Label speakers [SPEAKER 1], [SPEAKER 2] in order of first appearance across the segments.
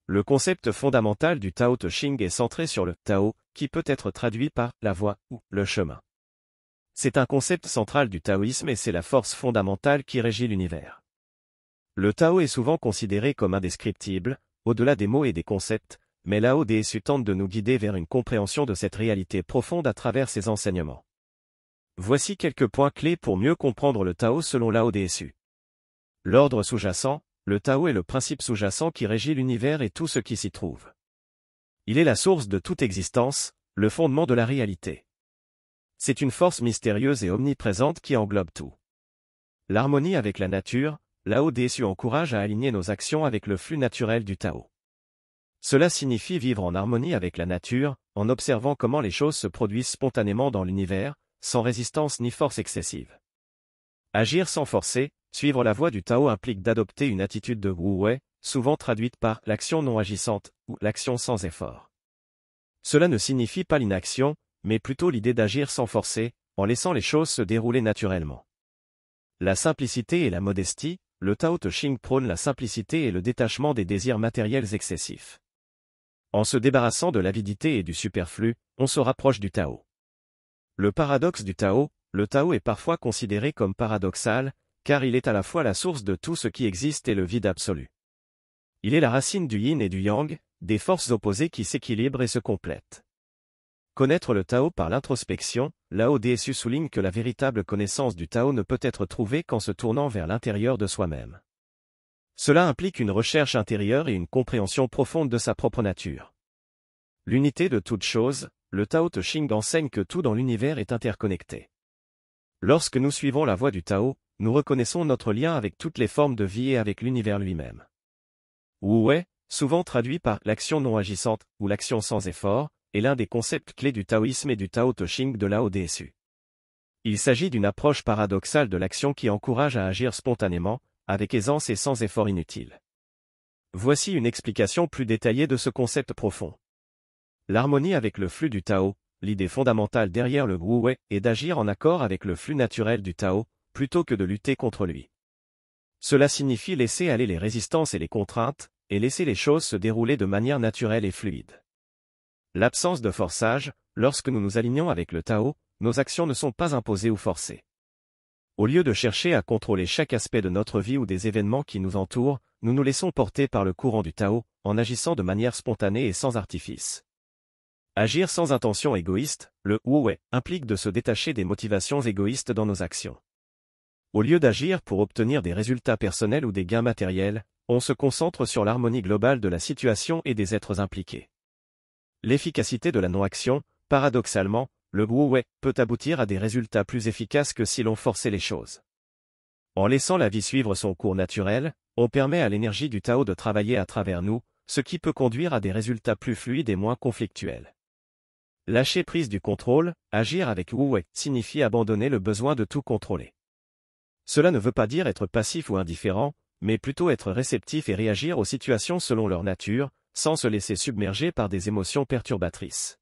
[SPEAKER 1] Le concept fondamental du Tao Te Ching est centré sur le Tao, qui peut être traduit par la voie ou le chemin. C'est un concept central du taoïsme et c'est la force fondamentale qui régit l'univers. Le Tao est souvent considéré comme indescriptible, au-delà des mots et des concepts, mais Lao Tzu tente de nous guider vers une compréhension de cette réalité profonde à travers ses enseignements. Voici quelques points clés pour mieux comprendre le Tao selon Lao Tzu. L'ordre sous-jacent. Le Tao est le principe sous-jacent qui régit l'univers et tout ce qui s'y trouve. Il est la source de toute existence, le fondement de la réalité. C'est une force mystérieuse et omniprésente qui englobe tout. L'harmonie avec la nature, Lao Tzu encourage à aligner nos actions avec le flux naturel du Tao. Cela signifie vivre en harmonie avec la nature, en observant comment les choses se produisent spontanément dans l'univers, sans résistance ni force excessive. Agir sans forcer. Suivre la voie du Tao implique d'adopter une attitude de Wu Wei, souvent traduite par l'action non agissante ou l'action sans effort. Cela ne signifie pas l'inaction, mais plutôt l'idée d'agir sans forcer, en laissant les choses se dérouler naturellement. La simplicité et la modestie. Le Tao Te Ching prône la simplicité et le détachement des désirs matériels excessifs. En se débarrassant de l'avidité et du superflu, on se rapproche du Tao. Le paradoxe du Tao. Le Tao est parfois considéré comme paradoxal, car il est à la fois la source de tout ce qui existe et le vide absolu. Il est la racine du yin et du yang, des forces opposées qui s'équilibrent et se complètent. Connaître le Tao par l'introspection. Lao Tzu souligne que la véritable connaissance du Tao ne peut être trouvée qu'en se tournant vers l'intérieur de soi-même. Cela implique une recherche intérieure et une compréhension profonde de sa propre nature. L'unité de toute chose. Le Tao Te Ching enseigne que tout dans l'univers est interconnecté. Lorsque nous suivons la voie du Tao, nous reconnaissons notre lien avec toutes les formes de vie et avec l'univers lui-même. Wu Wei, souvent traduit par l'action non agissante ou l'action sans effort, est l'un des concepts clés du taoïsme et du Tao Te Ching de Lao Tzu. Il s'agit d'une approche paradoxale de l'action qui encourage à agir spontanément, avec aisance et sans effort inutile. Voici une explication plus détaillée de ce concept profond. L'harmonie avec le flux du Tao. L'idée fondamentale derrière le Wu Wei est d'agir en accord avec le flux naturel du Tao, plutôt que de lutter contre lui. Cela signifie laisser aller les résistances et les contraintes, et laisser les choses se dérouler de manière naturelle et fluide. L'absence de forçage. Lorsque nous nous alignons avec le Tao, nos actions ne sont pas imposées ou forcées. Au lieu de chercher à contrôler chaque aspect de notre vie ou des événements qui nous entourent, nous nous laissons porter par le courant du Tao, en agissant de manière spontanée et sans artifice. Agir sans intention égoïste. Le Wu Wei implique de se détacher des motivations égoïstes dans nos actions. Au lieu d'agir pour obtenir des résultats personnels ou des gains matériels, on se concentre sur l'harmonie globale de la situation et des êtres impliqués. L'efficacité de la non-action. Paradoxalement, le Wu Wei peut aboutir à des résultats plus efficaces que si l'on forçait les choses. En laissant la vie suivre son cours naturel, on permet à l'énergie du Tao de travailler à travers nous, ce qui peut conduire à des résultats plus fluides et moins conflictuels. Lâcher prise du contrôle. Agir avec Wu Wei signifie abandonner le besoin de tout contrôler. Cela ne veut pas dire être passif ou indifférent, mais plutôt être réceptif et réagir aux situations selon leur nature, sans se laisser submerger par des émotions perturbatrices.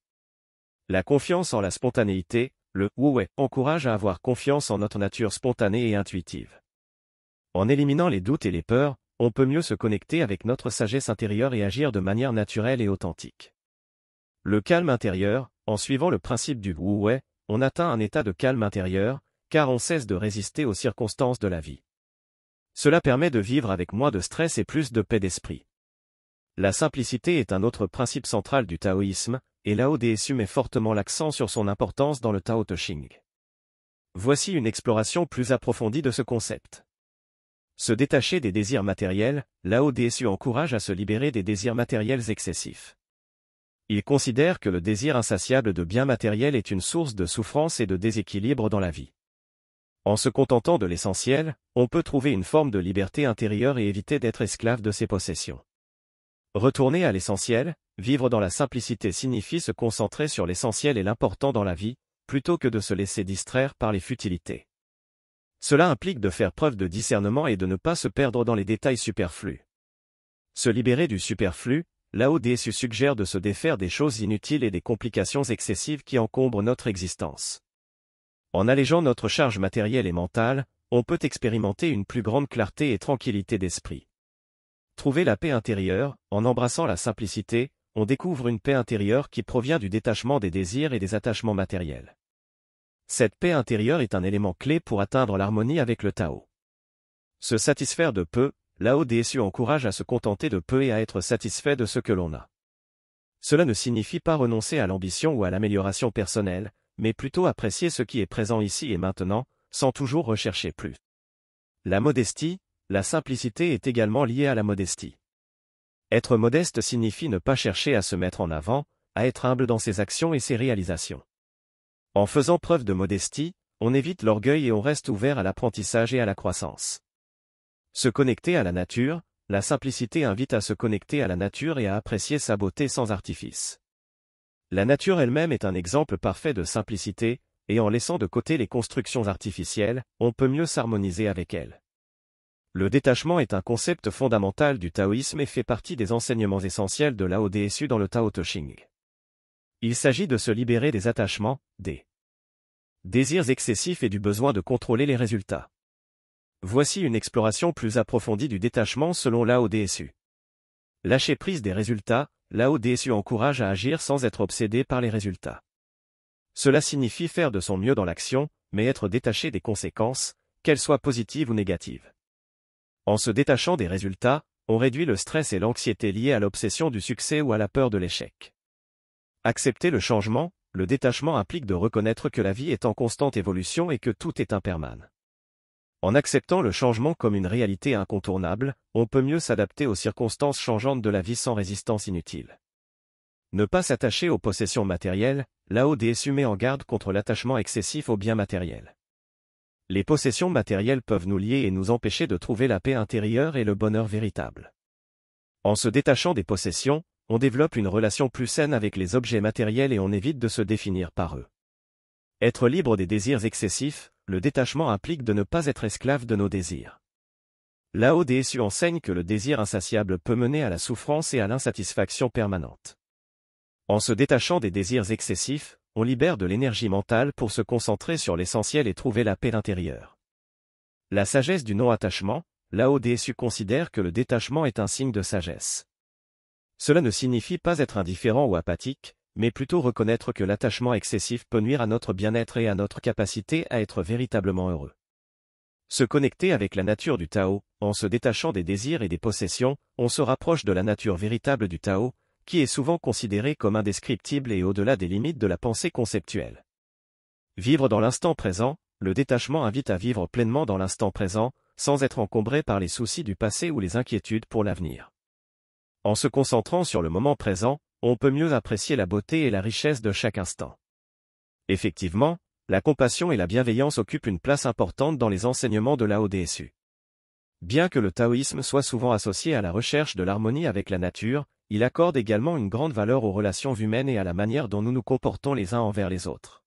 [SPEAKER 1] La confiance en la spontanéité. Le Wu Wei encourage à avoir confiance en notre nature spontanée et intuitive. En éliminant les doutes et les peurs, on peut mieux se connecter avec notre sagesse intérieure et agir de manière naturelle et authentique. Le calme intérieur. En suivant le principe du Wu Wei, on atteint un état de calme intérieur, car on cesse de résister aux circonstances de la vie. Cela permet de vivre avec moins de stress et plus de paix d'esprit. La simplicité est un autre principe central du taoïsme, et Lao Tzu met fortement l'accent sur son importance dans le Tao Te Ching. Voici une exploration plus approfondie de ce concept. Se détacher des désirs matériels. Lao Tzu encourage à se libérer des désirs matériels excessifs. Il considère que le désir insatiable de biens matériels est une source de souffrance et de déséquilibre dans la vie. En se contentant de l'essentiel, on peut trouver une forme de liberté intérieure et éviter d'être esclave de ses possessions. Retourner à l'essentiel. Vivre dans la simplicité signifie se concentrer sur l'essentiel et l'important dans la vie, plutôt que de se laisser distraire par les futilités. Cela implique de faire preuve de discernement et de ne pas se perdre dans les détails superflus. Se libérer du superflu. Lao Tzu suggère de se défaire des choses inutiles et des complications excessives qui encombrent notre existence. En allégeant notre charge matérielle et mentale, on peut expérimenter une plus grande clarté et tranquillité d'esprit. trouver la paix intérieure, en embrassant la simplicité, on découvre une paix intérieure qui provient du détachement des désirs et des attachements matériels. Cette paix intérieure est un élément clé pour atteindre l'harmonie avec le Tao. Se satisfaire de peu, Lao Tzu encourage à se contenter de peu et à être satisfait de ce que l'on a. Cela ne signifie pas renoncer à l'ambition ou à l'amélioration personnelle, mais plutôt apprécier ce qui est présent ici et maintenant, sans toujours rechercher plus. La modestie, la simplicité est également liée à la modestie. Être modeste signifie ne pas chercher à se mettre en avant, à être humble dans ses actions et ses réalisations. En faisant preuve de modestie, on évite l'orgueil et on reste ouvert à l'apprentissage et à la croissance. Se connecter à la nature, la simplicité invite à se connecter à la nature et à apprécier sa beauté sans artifice. La nature elle-même est un exemple parfait de simplicité, et en laissant de côté les constructions artificielles, on peut mieux s'harmoniser avec elle. Le détachement est un concept fondamental du taoïsme et fait partie des enseignements essentiels de Lao Tzu dans le Tao Te Ching. Il s'agit de se libérer des attachements, des désirs excessifs et du besoin de contrôler les résultats. Voici une exploration plus approfondie du détachement selon Lao Tzu. Lâcher prise des résultats, Lao Tzu encourage à agir sans être obsédé par les résultats. Cela signifie faire de son mieux dans l'action, mais être détaché des conséquences, qu'elles soient positives ou négatives. En se détachant des résultats, on réduit le stress et l'anxiété liés à l'obsession du succès ou à la peur de l'échec. Accepter le changement, le détachement implique de reconnaître que la vie est en constante évolution et que tout est impermanent. En acceptant le changement comme une réalité incontournable, on peut mieux s'adapter aux circonstances changeantes de la vie sans résistance inutile. Ne pas s'attacher aux possessions matérielles, Lao Tzu met en garde contre l'attachement excessif aux biens matériels. Les possessions matérielles peuvent nous lier et nous empêcher de trouver la paix intérieure et le bonheur véritable. En se détachant des possessions, on développe une relation plus saine avec les objets matériels et on évite de se définir par eux. Être libre des désirs excessifs, le détachement implique de ne pas être esclave de nos désirs. Lao Tzu enseigne que le désir insatiable peut mener à la souffrance et à l'insatisfaction permanente. En se détachant des désirs excessifs, on libère de l'énergie mentale pour se concentrer sur l'essentiel et trouver la paix intérieure. La sagesse du non-attachement, Lao Tzu considère que le détachement est un signe de sagesse. Cela ne signifie pas être indifférent ou apathique, mais plutôt reconnaître que l'attachement excessif peut nuire à notre bien-être et à notre capacité à être véritablement heureux. Se connecter avec la nature du Tao, en se détachant des désirs et des possessions, on se rapproche de la nature véritable du Tao, qui est souvent considérée comme indescriptible et au-delà des limites de la pensée conceptuelle. Vivre dans l'instant présent, le détachement invite à vivre pleinement dans l'instant présent, sans être encombré par les soucis du passé ou les inquiétudes pour l'avenir. En se concentrant sur le moment présent, on peut mieux apprécier la beauté et la richesse de chaque instant. Effectivement, la compassion et la bienveillance occupent une place importante dans les enseignements de Lao Tzu. Bien que le taoïsme soit souvent associé à la recherche de l'harmonie avec la nature, il accorde également une grande valeur aux relations humaines et à la manière dont nous nous comportons les uns envers les autres.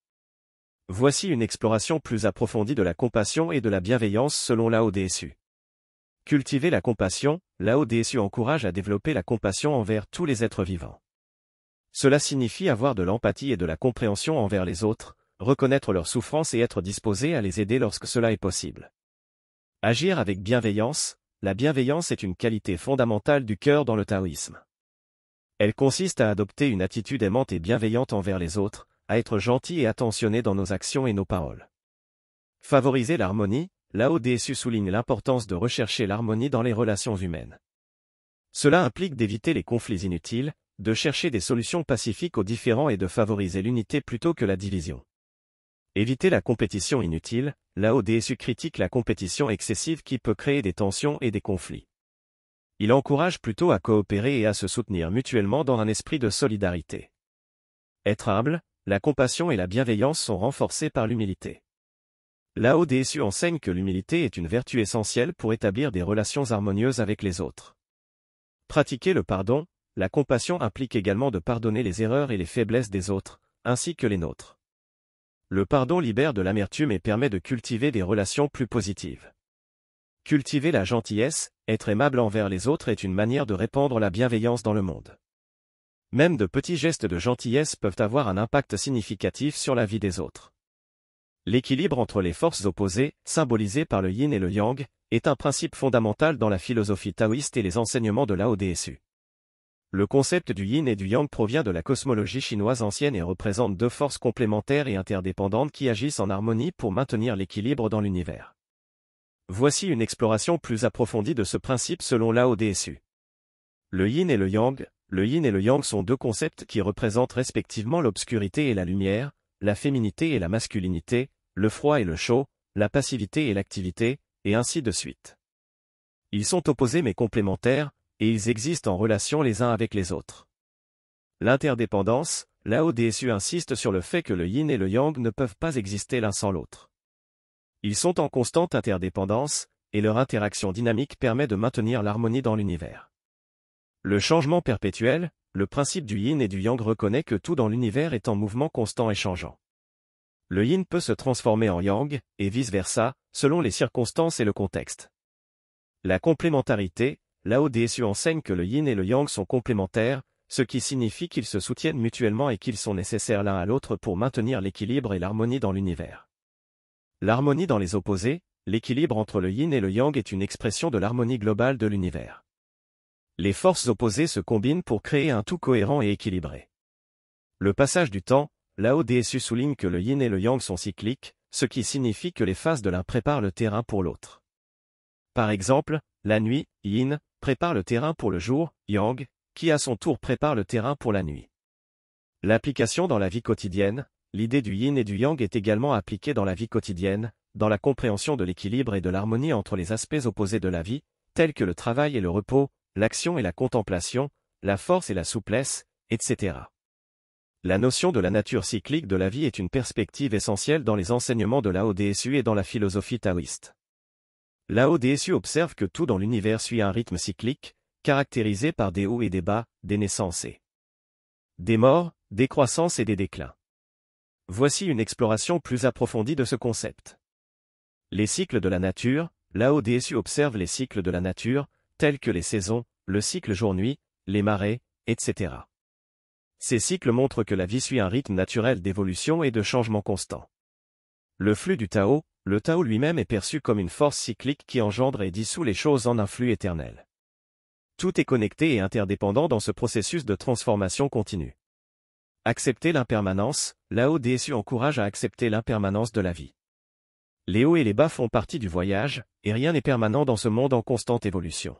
[SPEAKER 1] Voici une exploration plus approfondie de la compassion et de la bienveillance selon Lao Tzu. Cultiver la compassion, Lao Tzu encourage à développer la compassion envers tous les êtres vivants. Cela signifie avoir de l'empathie et de la compréhension envers les autres, reconnaître leurs souffrances et être disposé à les aider lorsque cela est possible. Agir avec bienveillance, la bienveillance est une qualité fondamentale du cœur dans le taoïsme. Elle consiste à adopter une attitude aimante et bienveillante envers les autres, à être gentil et attentionné dans nos actions et nos paroles. Favoriser l'harmonie, Lao Tzu souligne l'importance de rechercher l'harmonie dans les relations humaines. Cela implique d'éviter les conflits inutiles, de chercher des solutions pacifiques aux différends et de favoriser l'unité plutôt que la division. Éviter la compétition inutile, Lao Tzu critique la compétition excessive qui peut créer des tensions et des conflits. Il encourage plutôt à coopérer et à se soutenir mutuellement dans un esprit de solidarité. Être humble, la compassion et la bienveillance sont renforcées par l'humilité. Lao Tzu enseigne que l'humilité est une vertu essentielle pour établir des relations harmonieuses avec les autres. Pratiquer le pardon, la compassion implique également de pardonner les erreurs et les faiblesses des autres, ainsi que les nôtres. Le pardon libère de l'amertume et permet de cultiver des relations plus positives. Cultiver la gentillesse, être aimable envers les autres est une manière de répandre la bienveillance dans le monde. Même de petits gestes de gentillesse peuvent avoir un impact significatif sur la vie des autres. L'équilibre entre les forces opposées, symbolisé par le yin et le yang, est un principe fondamental dans la philosophie taoïste et les enseignements de Lao Tzu. Le concept du yin et du yang provient de la cosmologie chinoise ancienne et représente deux forces complémentaires et interdépendantes qui agissent en harmonie pour maintenir l'équilibre dans l'univers. Voici une exploration plus approfondie de ce principe selon Lao Tzu. Le yin et le yang sont deux concepts qui représentent respectivement l'obscurité et la lumière, la féminité et la masculinité, le froid et le chaud, la passivité et l'activité, et ainsi de suite. Ils sont opposés mais complémentaires, et ils existent en relation les uns avec les autres. L'interdépendance, Lao Tzu insiste sur le fait que le yin et le yang ne peuvent pas exister l'un sans l'autre. Ils sont en constante interdépendance, et leur interaction dynamique permet de maintenir l'harmonie dans l'univers. Le changement perpétuel, le principe du yin et du yang reconnaît que tout dans l'univers est en mouvement constant et changeant. Le yin peut se transformer en yang, et vice-versa, selon les circonstances et le contexte. La complémentarité, Lao Tzu enseigne que le yin et le yang sont complémentaires, ce qui signifie qu'ils se soutiennent mutuellement et qu'ils sont nécessaires l'un à l'autre pour maintenir l'équilibre et l'harmonie dans l'univers. L'harmonie dans les opposés, l'équilibre entre le yin et le yang est une expression de l'harmonie globale de l'univers. Les forces opposées se combinent pour créer un tout cohérent et équilibré. Le passage du temps, Lao Tzu souligne que le yin et le yang sont cycliques, ce qui signifie que les phases de l'un préparent le terrain pour l'autre. Par exemple, la nuit, yin, prépare le terrain pour le jour, yang, qui à son tour prépare le terrain pour la nuit. L'application dans la vie quotidienne, l'idée du yin et du yang est également appliquée dans la vie quotidienne, dans la compréhension de l'équilibre et de l'harmonie entre les aspects opposés de la vie, tels que le travail et le repos, l'action et la contemplation, la force et la souplesse, etc. La notion de la nature cyclique de la vie est une perspective essentielle dans les enseignements de Lao Tzu et dans la philosophie taoïste. Lao Tzu observe que tout dans l'univers suit un rythme cyclique, caractérisé par des hauts et des bas, des naissances et des morts, des croissances et des déclins. Voici une exploration plus approfondie de ce concept. Les cycles de la nature, Lao Tzu observe les cycles de la nature, tels que les saisons, le cycle jour-nuit, les marées, etc. Ces cycles montrent que la vie suit un rythme naturel d'évolution et de changement constant. Le flux du Tao, le Tao lui-même est perçu comme une force cyclique qui engendre et dissout les choses en un flux éternel. Tout est connecté et interdépendant dans ce processus de transformation continue. Accepter l'impermanence, Lao Tzu encourage à accepter l'impermanence de la vie. Les hauts et les bas font partie du voyage, et rien n'est permanent dans ce monde en constante évolution.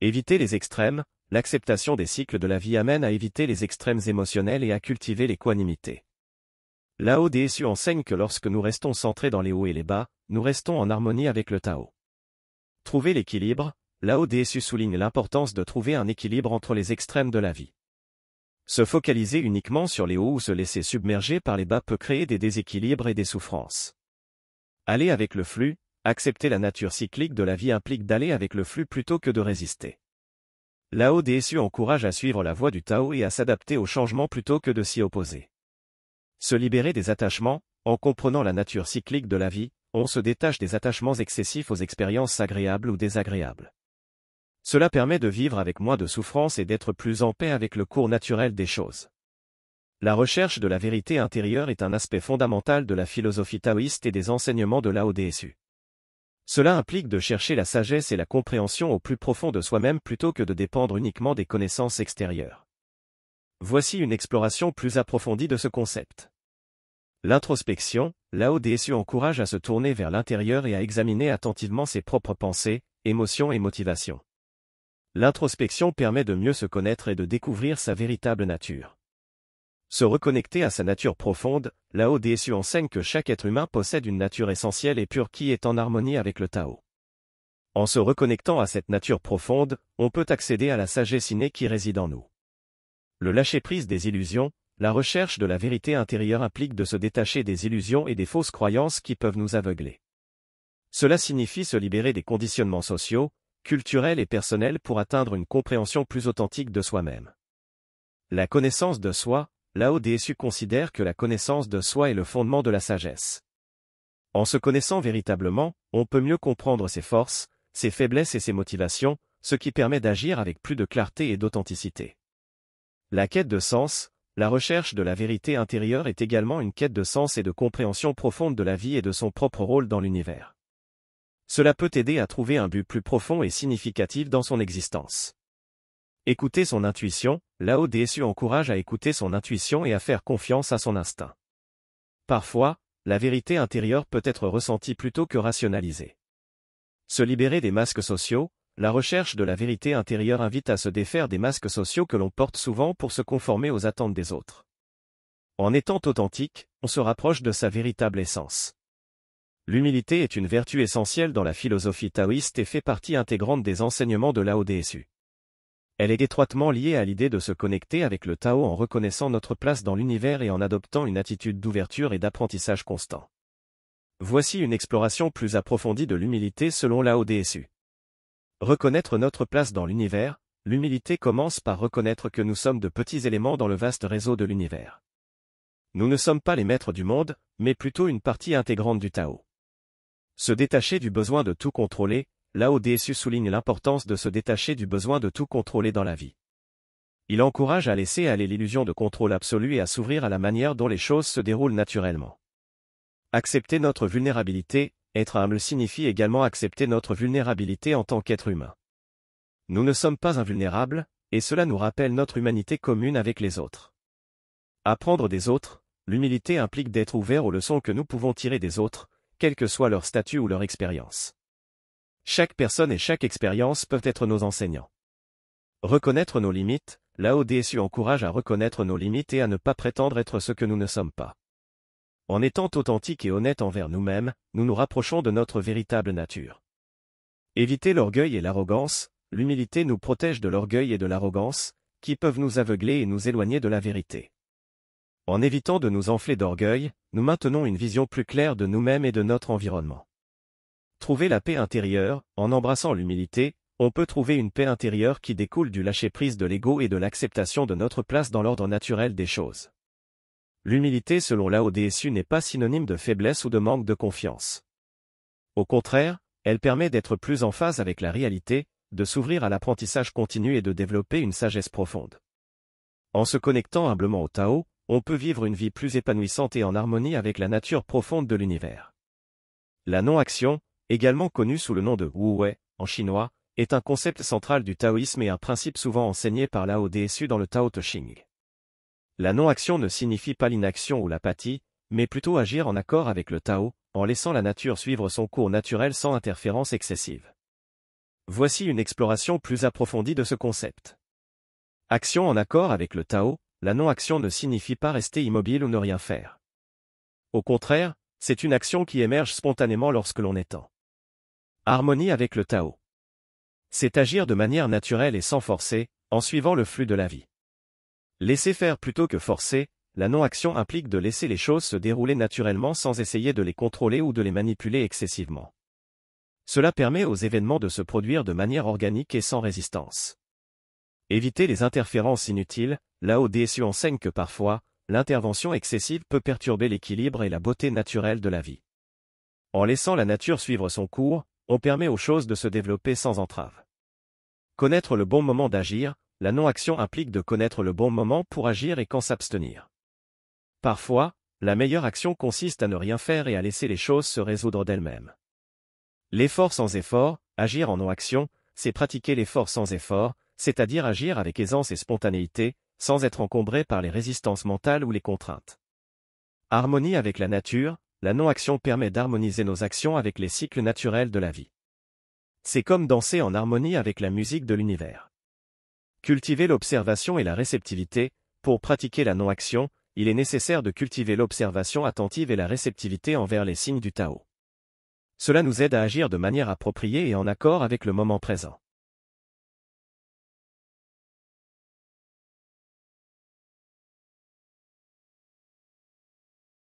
[SPEAKER 1] Éviter les extrêmes, l'acceptation des cycles de la vie amène à éviter les extrêmes émotionnels et à cultiver l'équanimité. Lao Tzu enseigne que lorsque nous restons centrés dans les hauts et les bas, nous restons en harmonie avec le Tao. Trouver l'équilibre, Lao Tzu souligne l'importance de trouver un équilibre entre les extrêmes de la vie. Se focaliser uniquement sur les hauts ou se laisser submerger par les bas peut créer des déséquilibres et des souffrances. Aller avec le flux, accepter la nature cyclique de la vie implique d'aller avec le flux plutôt que de résister. Lao Tzu encourage à suivre la voie du Tao et à s'adapter au changement plutôt que de s'y opposer. Se libérer des attachements, en comprenant la nature cyclique de la vie, on se détache des attachements excessifs aux expériences agréables ou désagréables. Cela permet de vivre avec moins de souffrance et d'être plus en paix avec le cours naturel des choses. La recherche de la vérité intérieure est un aspect fondamental de la philosophie taoïste et des enseignements de Lao Tzu. Cela implique de chercher la sagesse et la compréhension au plus profond de soi-même plutôt que de dépendre uniquement des connaissances extérieures. Voici une exploration plus approfondie de ce concept. L'introspection, Lao Tzu encourage à se tourner vers l'intérieur et à examiner attentivement ses propres pensées, émotions et motivations. L'introspection permet de mieux se connaître et de découvrir sa véritable nature. Se reconnecter à sa nature profonde, Lao Tzu enseigne que chaque être humain possède une nature essentielle et pure qui est en harmonie avec le Tao. En se reconnectant à cette nature profonde, on peut accéder à la sagesse innée qui réside en nous. Le lâcher-prise des illusions, la recherche de la vérité intérieure implique de se détacher des illusions et des fausses croyances qui peuvent nous aveugler. Cela signifie se libérer des conditionnements sociaux, culturels et personnels pour atteindre une compréhension plus authentique de soi-même. La connaissance de soi, Lao Tzu considère que la connaissance de soi est le fondement de la sagesse. En se connaissant véritablement, on peut mieux comprendre ses forces, ses faiblesses et ses motivations, ce qui permet d'agir avec plus de clarté et d'authenticité. La quête de sens, la recherche de la vérité intérieure est également une quête de sens et de compréhension profonde de la vie et de son propre rôle dans l'univers. Cela peut aider à trouver un but plus profond et significatif dans son existence. Écouter son intuition, Lao Tzu encourage à écouter son intuition et à faire confiance à son instinct. Parfois, la vérité intérieure peut être ressentie plutôt que rationalisée. Se libérer des masques sociaux, la recherche de la vérité intérieure invite à se défaire des masques sociaux que l'on porte souvent pour se conformer aux attentes des autres. En étant authentique, on se rapproche de sa véritable essence. L'humilité est une vertu essentielle dans la philosophie taoïste et fait partie intégrante des enseignements de Lao Tzu. Elle est étroitement liée à l'idée de se connecter avec le Tao en reconnaissant notre place dans l'univers et en adoptant une attitude d'ouverture et d'apprentissage constant. Voici une exploration plus approfondie de l'humilité selon Lao Tzu. Reconnaître notre place dans l'univers, l'humilité commence par reconnaître que nous sommes de petits éléments dans le vaste réseau de l'univers. Nous ne sommes pas les maîtres du monde, mais plutôt une partie intégrante du Tao. Se détacher du besoin de tout contrôler, Lao Tzu souligne l'importance de se détacher du besoin de tout contrôler dans la vie. Il encourage à laisser aller l'illusion de contrôle absolu et à s'ouvrir à la manière dont les choses se déroulent naturellement. Accepter notre vulnérabilité, être humble signifie également accepter notre vulnérabilité en tant qu'être humain. Nous ne sommes pas invulnérables, et cela nous rappelle notre humanité commune avec les autres. Apprendre des autres, l'humilité implique d'être ouvert aux leçons que nous pouvons tirer des autres, quel que soit leur statut ou leur expérience. Chaque personne et chaque expérience peuvent être nos enseignants. Reconnaître nos limites, Lao Tzu encourage à reconnaître nos limites et à ne pas prétendre être ce que nous ne sommes pas. En étant authentiques et honnêtes envers nous-mêmes, nous nous rapprochons de notre véritable nature. Éviter l'orgueil et l'arrogance, l'humilité nous protège de l'orgueil et de l'arrogance, qui peuvent nous aveugler et nous éloigner de la vérité. En évitant de nous enfler d'orgueil, nous maintenons une vision plus claire de nous-mêmes et de notre environnement. Trouver la paix intérieure, en embrassant l'humilité, on peut trouver une paix intérieure qui découle du lâcher-prise de l'ego et de l'acceptation de notre place dans l'ordre naturel des choses. L'humilité selon Lao Tzu n'est pas synonyme de faiblesse ou de manque de confiance. Au contraire, elle permet d'être plus en phase avec la réalité, de s'ouvrir à l'apprentissage continu et de développer une sagesse profonde. En se connectant humblement au Tao, on peut vivre une vie plus épanouissante et en harmonie avec la nature profonde de l'univers. La non-action, également connue sous le nom de Wu Wei, en chinois, est un concept central du taoïsme et un principe souvent enseigné par Lao Tzu dans le Tao Te Ching. La non-action ne signifie pas l'inaction ou l'apathie, mais plutôt agir en accord avec le Tao, en laissant la nature suivre son cours naturel sans interférence excessive. Voici une exploration plus approfondie de ce concept. Action en accord avec le Tao, la non-action ne signifie pas rester immobile ou ne rien faire. Au contraire, c'est une action qui émerge spontanément lorsque l'on est en harmonie avec le Tao. C'est agir de manière naturelle et sans forcer, en suivant le flux de la vie. Laisser faire plutôt que forcer, la non-action implique de laisser les choses se dérouler naturellement sans essayer de les contrôler ou de les manipuler excessivement. Cela permet aux événements de se produire de manière organique et sans résistance. Éviter les interférences inutiles, Lao Tzu enseigne que parfois, l'intervention excessive peut perturber l'équilibre et la beauté naturelle de la vie. En laissant la nature suivre son cours, on permet aux choses de se développer sans entrave. Connaître le bon moment d'agir, la non-action implique de connaître le bon moment pour agir et quand s'abstenir. Parfois, la meilleure action consiste à ne rien faire et à laisser les choses se résoudre d'elles-mêmes. L'effort sans effort, agir en non-action, c'est pratiquer l'effort sans effort, c'est-à-dire agir avec aisance et spontanéité, sans être encombré par les résistances mentales ou les contraintes. Harmonie avec la nature, la non-action permet d'harmoniser nos actions avec les cycles naturels de la vie. C'est comme danser en harmonie avec la musique de l'univers. Cultiver l'observation et la réceptivité, pour pratiquer la non-action, il est nécessaire de cultiver l'observation attentive et la réceptivité envers les signes du Tao. Cela nous aide à agir de manière appropriée et en accord avec le moment présent.